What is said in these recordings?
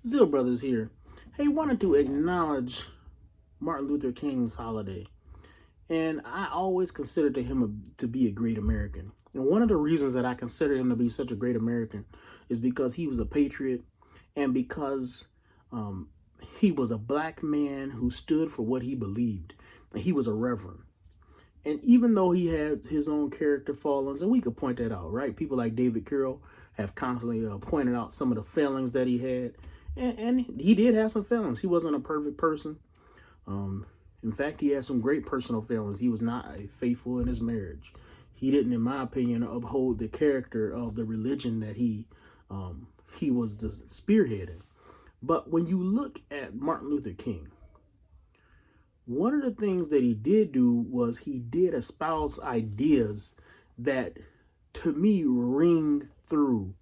Zill Brothers here. Hey, wanted to acknowledge Martin Luther King's holiday, and I always considered to be a great American. And one of the reasons that I consider him to be such a great American is because he was a patriot, and because um, he was a black man who stood for what he believed, and he was a reverend. And even though he had his own character fallings, and we could point that out, right? People like David Carroll have constantly pointed out some of the failings that he had, and he did have some failings. He wasn't a perfect person. Um, in fact, he had some great personal failings. He was not faithful in his marriage. He didn't, in my opinion, uphold the character of the religion that he was the spearheading. But when you look at Martin Luther King, one of the things that he did do was he did espouse ideas that, to me, ring through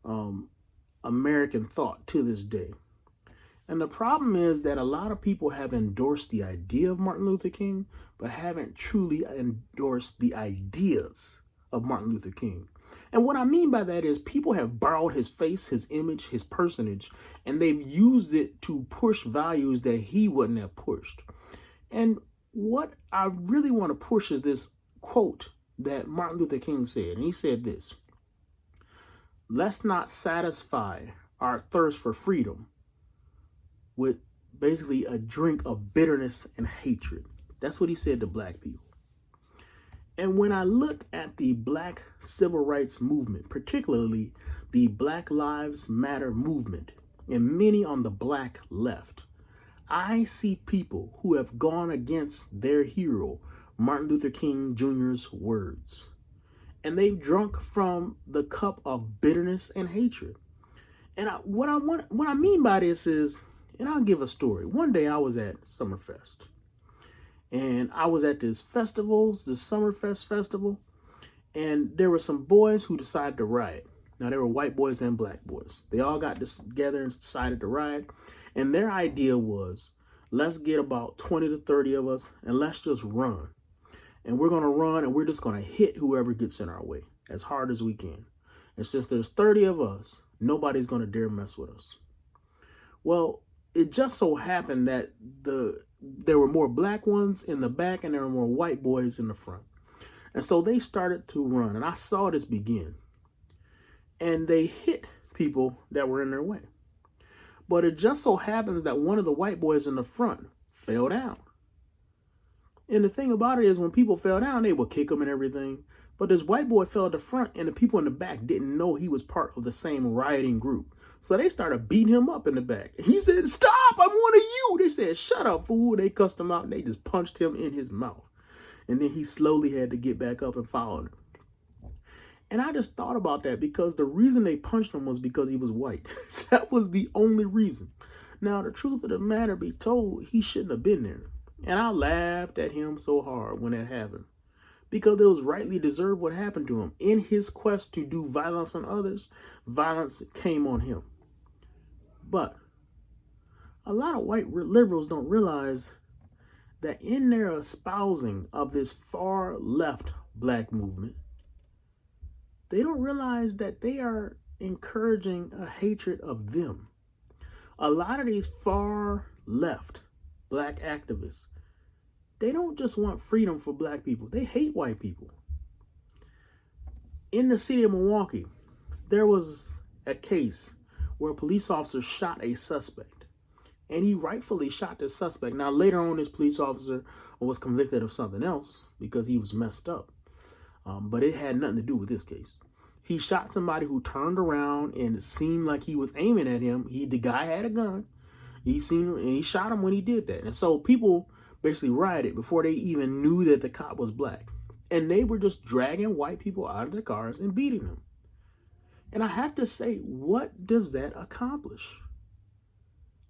um, American thought to this day. And the problem is that a lot of people have endorsed the idea of Martin Luther King, but haven't truly endorsed the ideas of Martin Luther King. And what I mean by that is people have borrowed his face, his image, his personage, and they've used it to push values that he wouldn't have pushed. And what I really want to push is this quote that Martin Luther King said. And he said this: let's not satisfy our thirst for freedom with basically a drink of bitterness and hatred. That's what he said to black people. And when I look at the black civil rights movement, particularly the Black Lives Matter movement, and many on the black left, I see people who have gone against their hero, Martin Luther King Jr.'s words. And they've drunk from the cup of bitterness and hatred. And what I mean by this is, and I'll give a story. One day I was at Summerfest, and I was at this Summerfest festival, and there were some boys who decided to riot. Now, there were white boys and black boys. They all got together and decided to riot, and their idea was, let's get about 20 to 30 of us, and let's just run. And we're going to run, and we're just going to hit whoever gets in our way as hard as we can. And since there's 30 of us, nobody's going to dare mess with us. Well, it just so happened that there were more black ones in the back and there were more white boys in the front. And so they started to run, and I saw this begin. And they hit people that were in their way. But it just so happens that one of the white boys in the front fell down. And the thing about it is, when people fell down, they would kick them and everything. But this white boy fell at the front, and the people in the back didn't know he was part of the same rioting group. So they started beating him up in the back. He said, "Stop, I'm one of you." They said, "Shut up, fool." They cussed him out, and they just punched him in his mouth. And then he slowly had to get back up and follow them. And I just thought about that, because the reason they punched him was because he was white. That was the only reason. Now, the truth of the matter be told, he shouldn't have been there. And I laughed at him so hard when that happened, because it was rightly deserved what happened to him. In his quest to do violence on others, violence came on him. But a lot of white liberals don't realize that in their espousing of this far left black movement, they don't realize that they are encouraging a hatred of them. A lot of these far left black activists, they don't just want freedom for black people. They hate white people. In the city of Milwaukee, there was a case where a police officer shot a suspect. And he rightfully shot the suspect. Now, later on, this police officer was convicted of something else because he was messed up. But it had nothing to do with this case. He shot somebody who turned around, and it seemed like he was aiming at him. The guy had a gun. He shot him when he did that. And so people basically rioted before they even knew that the cop was black. And they were just dragging white people out of their cars and beating them. And I have to say, what does that accomplish?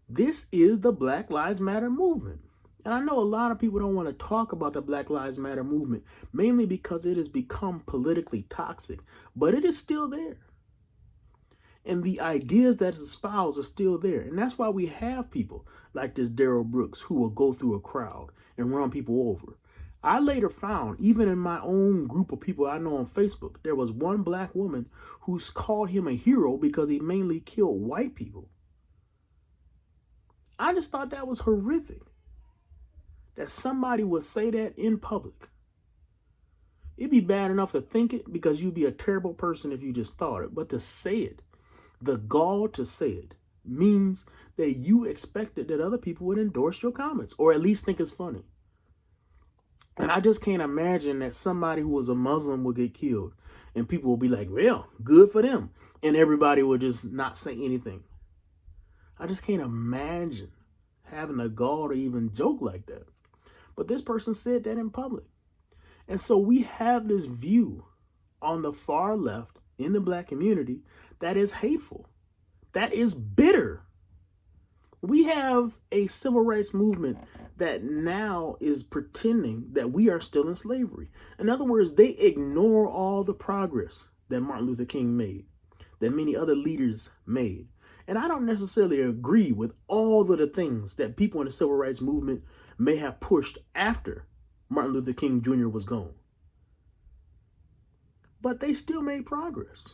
This is the Black Lives Matter movement. And I know a lot of people don't want to talk about the Black Lives Matter movement, mainly because it has become politically toxic, but it is still there. And the ideas that espouse are still there. And that's why we have people like this Darrell Brooks who will go through a crowd and run people over. I later found, even in my own group of people I know on Facebook, there was one black woman who's called him a hero because he mainly killed white people. I just thought that was horrific that somebody would say that in public. It'd be bad enough to think it because you'd be a terrible person if you just thought it. But to say it, the gall to say it, means that you expected that other people would endorse your comments or at least think it's funny. And I just can't imagine that somebody who was a Muslim would get killed and people will be like, well, good for them. And everybody would just not say anything. I just can't imagine having the gall to even joke like that. But this person said that in public. And so we have this view on the far left in the black community that is hateful, that is bitter. We have a civil rights movement that now is pretending that we are still in slavery. In other words, they ignore all the progress that Martin Luther King made, that many other leaders made. And I don't necessarily agree with all of the things that people in the civil rights movement may have pushed after Martin Luther King Jr. was gone. But they still made progress.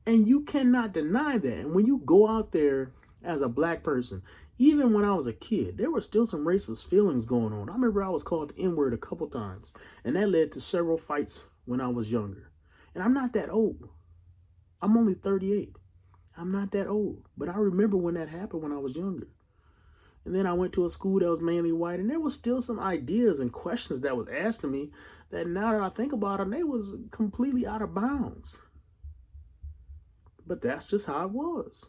And you cannot deny that. And when you go out there as a black person, even when I was a kid, there were still some racist feelings going on. I remember I was called the N-word a couple times, and that led to several fights when I was younger. And I'm not that old. I'm only 38. I'm not that old. But I remember when that happened when I was younger. And then I went to a school that was mainly white, and there was still some ideas and questions that was asked to me that now that I think about them, they was completely out of bounds. But that's just how it was.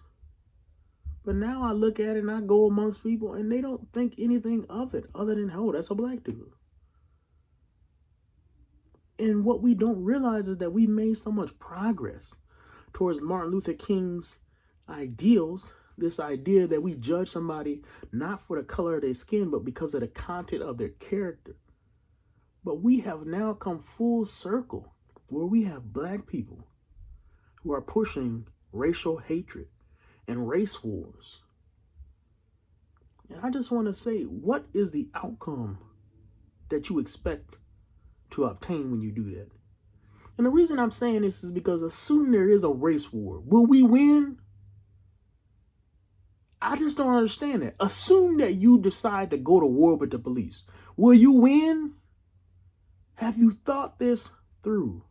But now I look at it and I go amongst people and they don't think anything of it other than, oh, that's a black dude. And what we don't realize is that we made so much progress towards Martin Luther King's ideals, this idea that we judge somebody not for the color of their skin, but because of the content of their character. But we have now come full circle where we have black people who are pushing racial hatred and race wars. And I just want to say, what is the outcome that you expect to obtain when you do that? And the reason I'm saying this is because assume there is a race war. Will we win? I just don't understand that. Assume that you decide to go to war with the police. Will you win? Have you thought this through?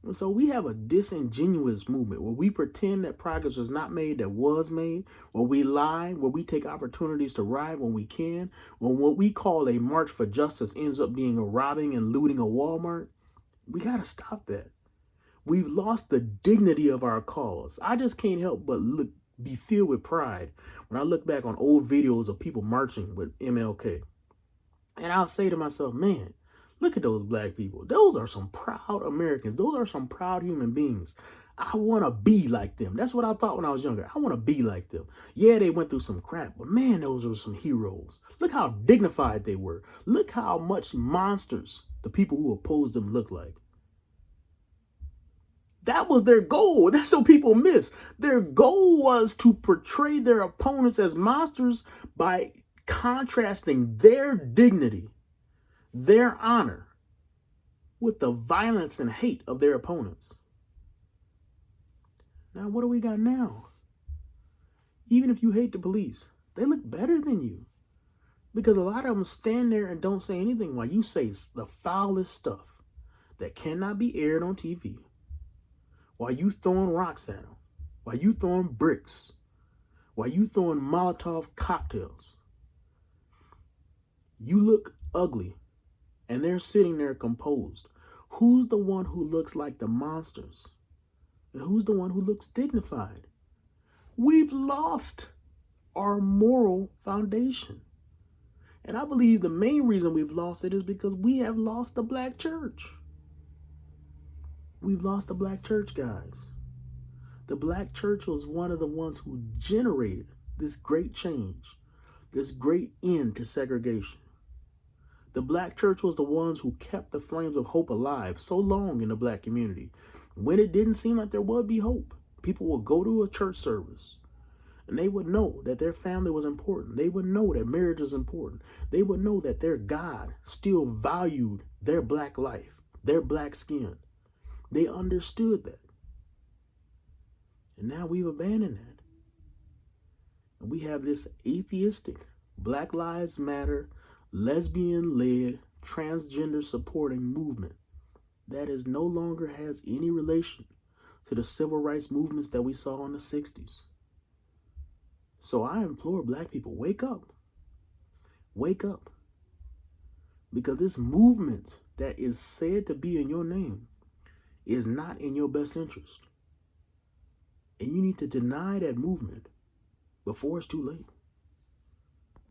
And so we have a disingenuous movement where we pretend that progress was not made that was made, where we lie, where we take opportunities to riot when we can, when what we call a march for justice ends up being a robbing and looting a Walmart. We got to stop that. We've lost the dignity of our cause. I just can't help but be filled with pride when I look back on old videos of people marching with MLK. And I'll say to myself, man, look at those black people. Those are some proud Americans. Those are some proud human beings. I want to be like them. That's what I thought when I was younger. I want to be like them. Yeah, they went through some crap, but man, those were some heroes. Look how dignified they were. Look how much monsters the people who opposed them look like. That was their goal. That's what people miss. Their goal was to portray their opponents as monsters by contrasting their dignity, their honor, with the violence and hate of their opponents. Now, what do we got now? Even if you hate the police, they look better than you. Because a lot of them stand there and don't say anything while you say the foulest stuff that cannot be aired on TV. While you throwing rocks at them, while you throwing bricks, while you throwing Molotov cocktails. You look ugly, and they're sitting there composed. Who's the one who looks like the monsters? And who's the one who looks dignified? We've lost our moral foundation. And I believe the main reason we've lost it is because we have lost the black church. We've lost the black church, guys. The black church was one of the ones who generated this great change, this great end to segregation. The black church was the ones who kept the flames of hope alive so long in the black community. When it didn't seem like there would be hope, people would go to a church service and they would know that their family was important. They would know that marriage was important. They would know that their God still valued their black life, their black skin. They understood that. And now we've abandoned that. We have this atheistic, Black Lives Matter, lesbian-led, transgender supporting movement that is no longer has any relation to the civil rights movements that we saw in the 60s. So I implore black people, wake up. Wake up. Because this movement that is said to be in your name is not in your best interest. And you need to deny that movement before it's too late.